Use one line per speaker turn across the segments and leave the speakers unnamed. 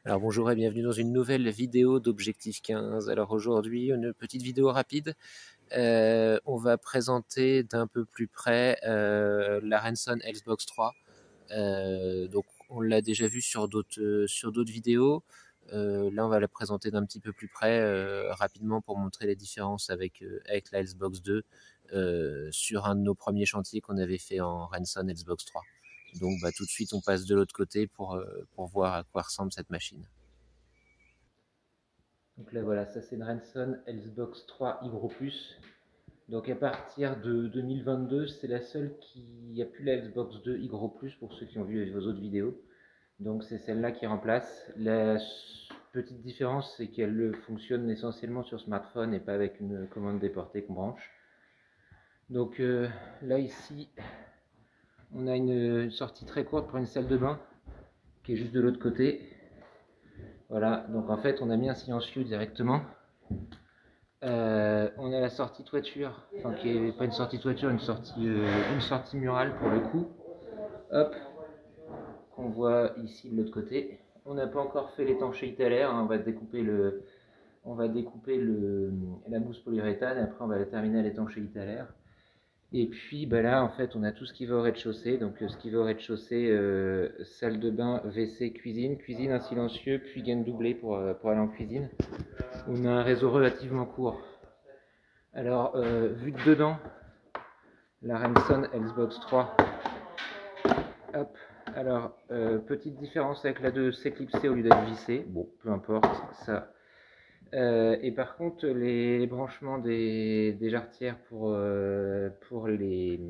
Alors bonjour et bienvenue dans une nouvelle vidéo d'Objectif 15. Alors aujourd'hui, une petite vidéo rapide. On va présenter d'un peu plus près la Renson Xbox 3. Donc on l'a déjà vu sur d'autres vidéos. Là on va la présenter d'un petit peu plus près rapidement pour montrer les différences avec la Xbox 2 sur un de nos premiers chantiers qu'on avait fait en Renson Xbox 3. Donc tout de suite on passe de l'autre côté pour voir à quoi ressemble cette machine. Donc là voilà, ça c'est une Renson Xbox 3 Hydro Plus. Donc à partir de 2022, c'est la seule qui a plus la Xbox 2 Hydro Plus pour ceux qui ont vu vos autres vidéos. Donc c'est celle-là qui remplace. La petite différence, c'est qu'elle fonctionne essentiellement sur smartphone et pas avec une commande déportée qu'on branche. Donc là ici, on a une sortie très courte pour une salle de bain qui est juste de l'autre côté. Voilà, donc en fait on a mis un silencieux directement. On a la sortie toiture, enfin qui est pas une sortie toiture, une sortie murale pour le coup. Hop, qu'on voit ici de l'autre côté. On n'a pas encore fait l'étanchéité à l'air, hein, on va découper la mousse polyuréthane, après on va la terminer à l'étanchéité à l'air. Et puis là en fait on a tout ce qui va au rez-de-chaussée, donc ce qui va au rez-de-chaussée, salle de bain, WC, cuisine, un silencieux, puis gaine doublée pour aller en cuisine. On a un réseau relativement court. Alors vu de dedans, la Renson Xbox 3, hop, alors petite différence avec la 2, c'est clipsé au lieu d'être vissé, bon peu importe ça. Et par contre les branchements des jarretières pour les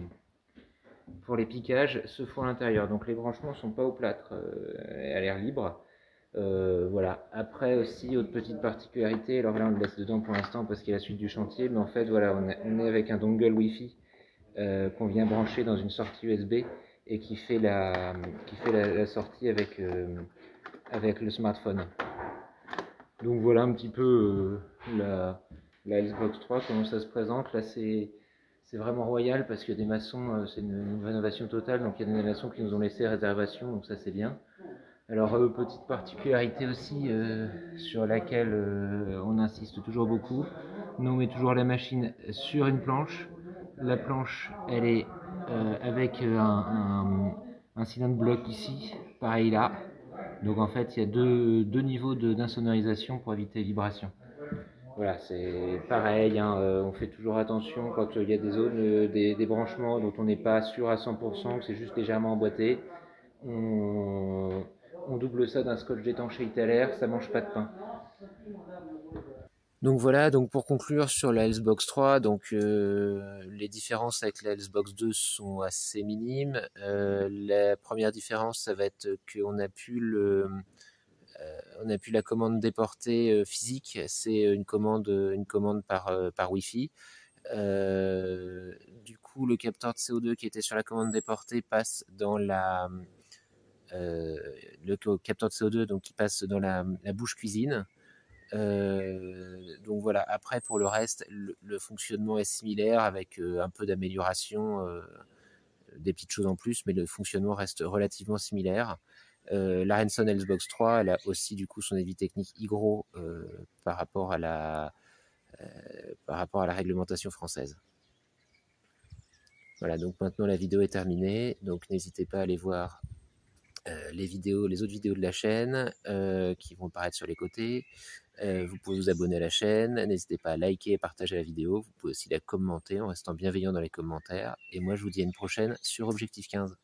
piquages se font à l'intérieur, donc les branchements sont pas au plâtre, à l'air libre. Voilà. Après aussi, autre petite particularité, alors là on le laisse dedans pour l'instant parce qu'il y a la suite du chantier, mais en fait voilà, on est avec un dongle Wi-Fi qu'on vient brancher dans une sortie USB et qui fait la sortie avec le smartphone. Donc voilà un petit peu la Xbox 3, comment ça se présente. Là c'est vraiment royal parce que des maçons, c'est une rénovation totale, donc il y a des maçons qui nous ont laissé réservation, donc ça c'est bien. Alors petite particularité aussi sur laquelle on insiste toujours beaucoup, nous on met toujours la machine sur une planche. La planche elle est avec un cylindre bloc ici, pareil là. Donc en fait il y a deux niveaux d'insonorisation pour éviter les vibrations. Voilà, c'est pareil, hein, on fait toujours attention quand il y a des zones, des branchements dont on n'est pas sûr à 100%, que c'est juste légèrement emboîté. On double ça d'un scotch d'étanchéité à l'air, ça mange pas de pain. Donc voilà, donc pour conclure sur la Xbox 3, donc les différences avec la Xbox 2 sont assez minimes. La première différence, ça va être qu'on a pu la commande déportée physique, c'est une commande par Wi-Fi. Du coup, le capteur de CO2 qui était sur la commande déportée passe dans le capteur de CO2 donc qui passe dans la bouche cuisine. Donc voilà, après pour le reste, le fonctionnement est similaire avec un peu d'amélioration, des petites choses en plus, mais le fonctionnement reste relativement similaire. La Renson Xbox 3, elle a aussi du coup son avis technique Hydro par rapport à la réglementation française. Voilà, donc maintenant la vidéo est terminée, donc n'hésitez pas à aller voir les autres vidéos de la chaîne qui vont apparaître sur les côtés. Vous pouvez vous abonner à la chaîne, n'hésitez pas à liker et partager la vidéo, vous pouvez aussi la commenter en restant bienveillant dans les commentaires, et moi je vous dis à une prochaine sur Objectif 15.